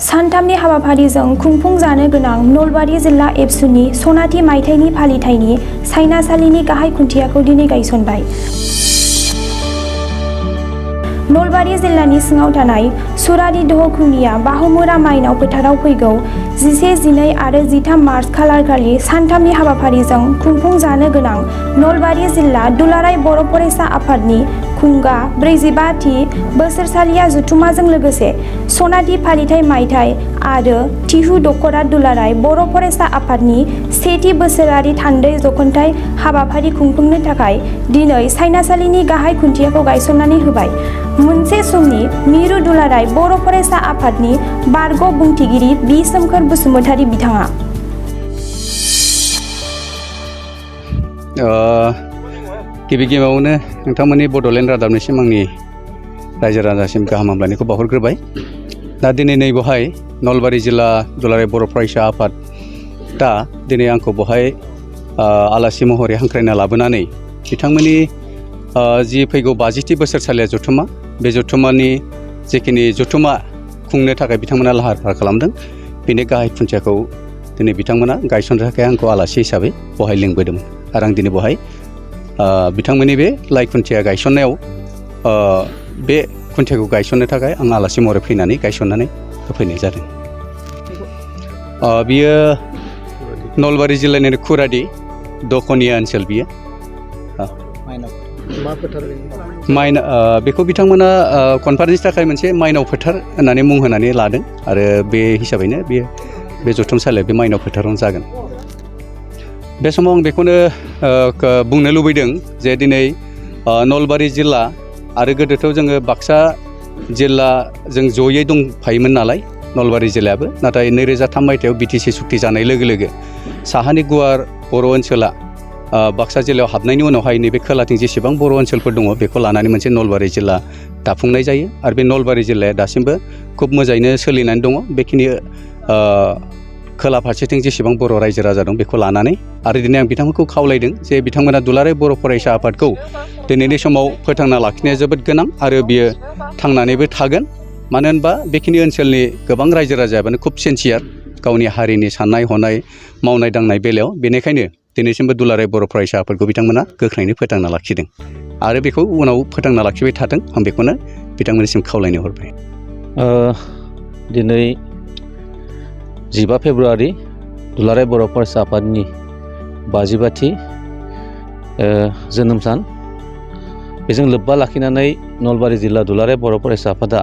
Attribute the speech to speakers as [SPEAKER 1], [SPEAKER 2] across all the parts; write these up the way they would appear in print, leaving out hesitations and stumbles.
[SPEAKER 1] सानथामनि हाबाफारिजों खुंफुंजानो गोनां नलबारि जिल्ला एबसुनि सनाथि मायथाइनि फालिथायनि सायनासालिनि गाहाय खुन्थियाखौ दिनै गायसनबाय। नलबारि जिल्लानि सिङाव थानाय सुरारि दहखुंनिया बाहुमुरा माइनाव फोथाराव फैगौ 11, 12 आरो 13 मार्च खालारखालि सानथामनि हाबाफारिजों खुंफुंजानो गोनां नलबारि जिल्ला दुलाराय बर' फरायसा आफादनि खुंगा 45थि बोसोरसालिया जथुमाजों लोगोसे सनाथि फालिथाय मायथाइ आरो तिहु दखरा दुलाराय बर' फरायसा आफादनि 1थि बोसोरारि थान्दै जखनथाइ हाबाफारि खुंफुंनो थाखाय दिनै सायनासालिनि गाहाय खुन्थियाखौ गायसननानै होबाय। मोनसे समनि मिरु दुलाराय बर' फरायसा आफादनि बारग' बुंथिगिरि बि सोमखोर बसुमतारी बिथाङा
[SPEAKER 2] गिबि गिबियावनो नोंथांमोननि बड'लेण्ड रादाबनिसिम आंनि रायजो राजासिम गाहाम हामलायनायखौ बावहरग्रोबाय। दा दिनै नैबेवहाय नलबारि जिल्ला दुलाराय बर' फरायसा आफाद दा दिनै आंखौ बहाय आलासि महरै हांख्रायना लाबोनानै बिथांमोननि जि फैगौ 50थि बोसोरसालिया जथुमा बे जथुमानि जिखिनि जथुमा खुंनो थाखाय बिथांमोना लाहार फाहार खालामदों बेनि गाहाय खुन्थियाखौ दिनै बिथांमोना गायसननो थाखाय आंखौ आलासि हिसाबै बहाय लिंबोदोंमोन आरो आं दिनै बहाय बिथांमोननि बे लाइ खुन्थिया गायसननायाव बे खुन्थियाखौ गायसननो थाखाय आं आलासि महरै फैनानै गायसननानै होफैनाय जादों। बियो नलबारि जिल्लानि खुरादि दखनिया ओनसोल बियो। बेखौ बिथांमोना कनफारेन्सनि थाखाय मोनसे माइनाव फोथार होननानै मुं होनानै लादों आरो बे हिसाबैनो बे जथुमसालिया बे माइनाव फोथारावनो जागोन। बे समाव आं बेखौनो बुंनो लुबैदों जे दिनै नलबारि जिल्ला आरो गोदोथ' जोङो बाक्सा जिल्ला जों जयै दंफायोमोन नालाय नलबारि जिल्लायाबो, नाथाय 2003 मायथाइयाव BTC सुक्ति जानाय लोगो लोगो साहानि गुवार बर' ओनसोला बाक्सा जिल्लायाव हाबनायनि उनावहाय नैबे खोलाथिं जेसेबां बर' ओनसोलफोर दङ बेखौ लानानै मोनसे नलबारि जिल्ला दाफुंनाय जायो आरो बे नलबारि जिल्लाया दासिमबो खुब मोजाङैनो सोलिनानै दङ। बेखिनि खोला फारसेथिं जेसेबां बर' रायजो राजा दं बेखौ लानानै आरो दिनै आं बिथांमोनखौ खावलायदों जे बिथांमोना दुलाराय बर' फरायसा आफादखौ दिनैनि समाव फोथांना लाखिनाया जोबोद गोनां आरो बियो थांनानैबो थागोन। मानो होनबा बेखिनि ओनसोलनि गोबां रायजो राजायानो खुब सिनसियार गावनि हारिनि साननाय हनाय मावनाय दांनाय बेलायाव, बेनिखायनो दिनैसिमबो दुलाराय बर' फरायसा आफादखौ बिथांमोना गोख्रैनो फोथांना लाखिदों आरो बेखौ उनाव फोथांना लाखिबाय थाथों आं बेखौनो बिथांमोननिसिम खावलायनो हरबाय।
[SPEAKER 3] दिनै 15 फेब्रुवारि दुलाराय बर' फरायसा आफादनि 55थि जोनोम सान, बेजों लोब्बा लाखिनानै नलबारि जिल्ला दुलाराय बर' फरायसा आफादा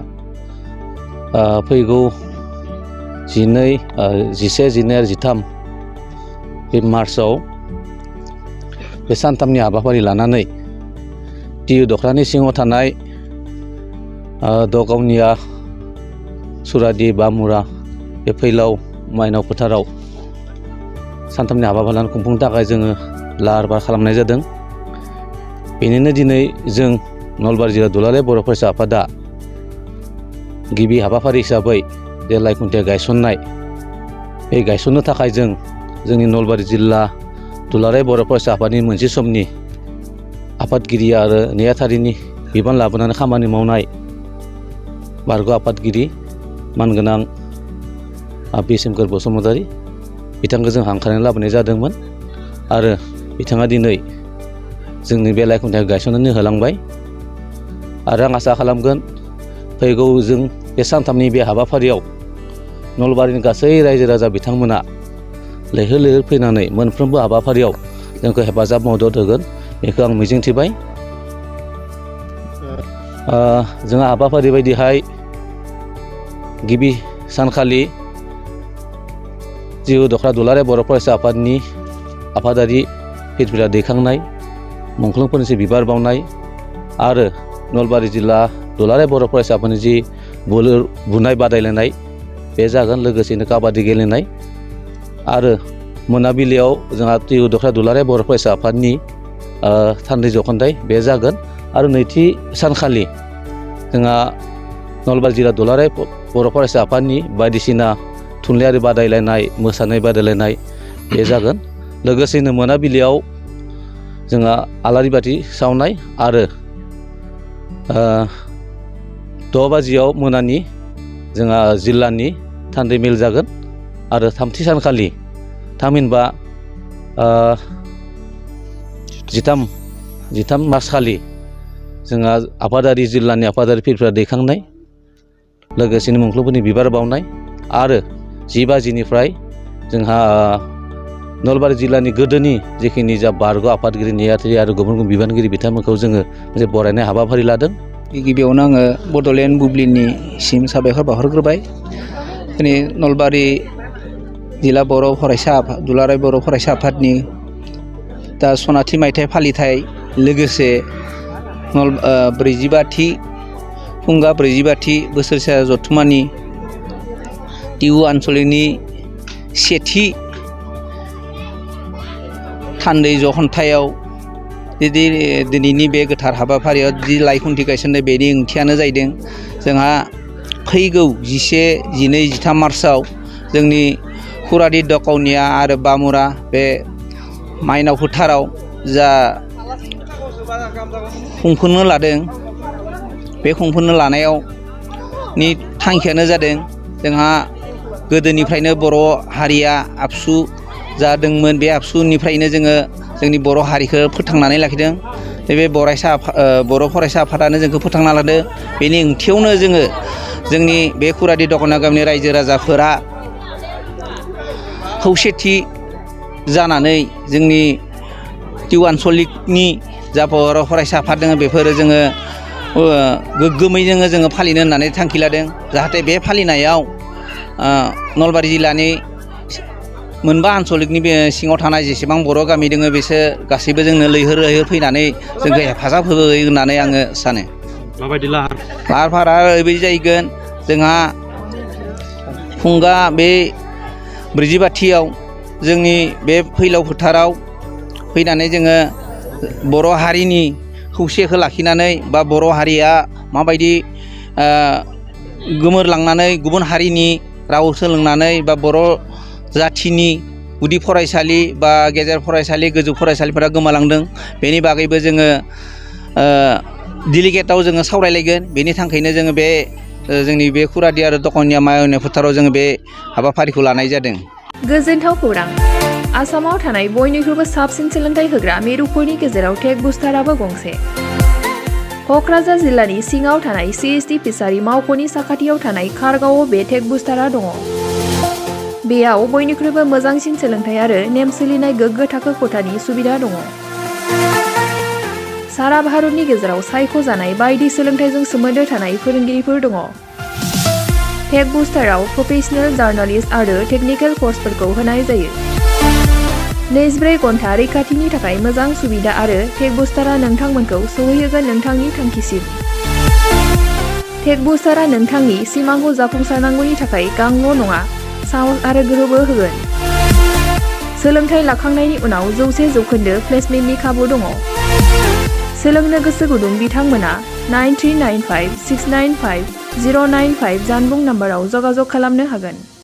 [SPEAKER 3] फैगौ 11, 12 आरो 13 बे मार्चआव बे सानथामनि हाबाफारि लानानै तिहु दखरानि सिङाव थानाय दगावनिया सुरादि बामुरा बे फैलाव माइनाव फोथाराव सानथामनि हाबाफारि लानानै खुंफुंनो थाखाय जोङो लाहार फाहार खालामनाय जादों। बेनिनो दिनै जों नलबारि जिल्ला दुलाराय बर' फरायसा आफादा गिबि हाबाफारि हिसाबै जे लाइ खुन्थिया गायसननाय, बे गायसननो थाखाय जों जोंनि नलबारि जिल्ला दुलाराय बर' फरायसा आफादनि मोनसे समनि आफादगिरि आरो नेहाथारिनि बिबान लाबोनानै खामानि मावनाय बारग' आफादगिरि मानगोनां बि सोमखोर बसुमतारी बिथांखौ जों हांख्रायनानै लाबोनाय जादोंमोन आरो बिथाङा दिनै जोंनि बे लाइ खुन्थियाखौ गायसननानै होलांबाय आरो आं आसा खालामगोन फैगौ जों बे सानथामनि बे हाबाफारियाव नलबारिनि गासै रायजो राजा बिथांमोना लैहोर लैहोर फैनानै मोनफ्रोमबो हाबाफारियाव जोंखौ हेफाजाब मदद होगोन बेखौ आं मिजिंथिबाय। जोंहा हाबाफारि बायदिहाय गिबि सानखालि तिहु दखरा दुलाराय बर' फरायसा आफादनि आफादारि फिरफिला दैखांनाय, मुंख्लंफोरनिसिम बिबार बावनाय आरो नलबारि जिल्ला दुलाराय बर' फरायसा आफादनि जि बोलुर बुनाय बादायलायनाय बे जागोन, लोगोसेनो काबादि गेलेनाय आरो मोनाबिलियाव जोंहा तिहु दखरा दुलाराय बर' फरायसा आफादनि थान्दै जखनथाइ बे जागोन आरो नैथि सानखालि जोंहा नलबारि जिल्ला दुलाराय बर' फरायसा आफादनि बायदिसिना थुनलाइयारि बादायलायनाय, मोसानाय बादायलायनाय बे जागोन। लोगोसेनो मोनाबिलियाव जोंहा आलारि बाथि सावनाय आरो 6 बाजियाव मोनानि जोंहा जिल्लानि थान्दै मेल जागोन आरो थामथि सानखालि थामहिनबा 13 मार्चखालि जोंहा आफादारि जिल्लानि आफादारिफोरा दैखांनाय लोगोसेनो मुंख्लंफोरनि बिबार बावनाय आरो 10 बाजिनिफ्राय जोंहा नलबारि जिल्लानि गोदोनि जिखिनि जा बारग' आफादगिरि नेहाथारि आरो गुबुन गुबुन बिबानगिरि बिथांमोनखौ जोङो मोनसे बरायनाय हाबाफारि लादों।
[SPEAKER 4] गिबियावनो आङो बड'लेण्ड बुब्लिनिसिम साबायखर बावहरग्रोबाय। दिनै नलबारि जिल्ला बर' फरायसा आफाद दुलाराय बर' फरायसा आफादनि दा सनाथि मायथाइ फालिथाय लोगोसे 45थि फुंगा 44थि बोसोरसा जथुम्मानि टिउ आनसलिकनि सेथि थान्दै जखनथायाव दिनैनि बे गोथार हाबाफारियाव जि लाइखुन्थि गायसननाय बेनि ओंथियानो जाहैदों जोंहा फैगौ 11, 12, 13 मार्चआव जोंनि खुरादि दकाउनिया आरो बामुरा बे माइनाव फोथाराव जा खुंफुंनो लादों बे खुंफुंनो लानायाव नि थांखियानो जादों जोंहा गोदोनिफ्रायनो बर' हारिया आबसु जादोंमोन। बे आबसुनिफ्रायनो जोङो जोंनि बर' हारिखौ फोथांनानै लाखिदों। बे बर' फरायसा आफादानो जोंखौ फोथांना लादों। बेनि ओंथियावनो जोङो जोंनि बे खुरादि दकाउनिया गामिनि रायजो राजाफोरा खौसेथि जानानै जोंनि टिउ आनसलिकनि जा बर' फरायसा आफाद दङ बेफोरो जोङो गोग्गोमै जोङो फालिनो होननानै थांखि लादों। जाहाथे बे फालिनायाव नलबारि जिल्लानि मोनबा आनसलिकनि बे सिङाव थानाय जेसेबां बर' गामि दङ बिसोर गासैबो जोंनो लैहोर फैनानै जोंखौ हेफाजाब होयो होननानै आङो सानो।
[SPEAKER 2] माबायदि लाहार
[SPEAKER 4] फाहारा ओरैबायदि जाहैगोन जोंहा फुंगा बे 44थियाव जोंनि बे फैलाव फोथाराव फैनानै जोङो बर' हारिनि खौसेखौ लाखिनानै बा बर' हारिया माबायदि गोमोरलांनानै गुबुन हारिनि राव सोलोंनानै बा बर' जाथिनि गुदि फरायसालि बा गेजेर फरायसालि गोजौ फरायसालिफोरा गोमालांदों बेनि बागैबो जोङो डेलिगेटआव जोङो सावरायलायगोन। बेनि थाखायनो जोङो बे जोंनि बे खुरादि आरो दकाउनिया माइनाव फोथाराव जोङो बे हाबाफारिखौ लानाय जादों।
[SPEAKER 5] गोजोनथाव खौरां। आसामाव थानाय बयनिख्रुइबो साबसिन सोलोंथाइ होग्रा मिरुफोरनि गेजेराव टेक बुस्टाराबो गंसे। क'क्राझार जिल्लानि सिङाव थानाय CST फिसारि मावख'नि साखाथियाव थानाय खारगावआव बे टेक बुस्टारा दङ। बेयाव बयनिख्रुइबो मोजांसिन सोलोंथाइ आरो नेम सोलिनाय गोग्गो थाखो खथानि सुबिदा दङ। सारा भारतनि गेजेराव सायख'जानाय बायदि सोलोंथाइजों सोमोन्दो थानाय फोरोंगिरिफोर दङ। टेक बुस्टाराव प्रफेशनेल जार्नालिस्ट आरो टेकनिकेल कर्सफोरखौ होनाय जायो। 24 घन्टा रैखाथिनि थाखाय मोजां सुबिदा आरो टेक बुस्टारा नोंथांमोनखौ सौहैहोगोन नोंथांनि थांखिसिम। टेक बुस्टारा नोंथांनि सिमांखौ जाफुंसारनांगौनि थाखाय गांल' नङा साहस आरो गोहोबो होगोन। सोलोंथाइ लाखांनायनि उनाव 100% प्लेसमेन्टनि खाबु दङ। सोलोंनो गोसो गुदुं बिथांमोना 9395695095 जानबुं नाम्बाराव जगाजग खालामनो हागोन।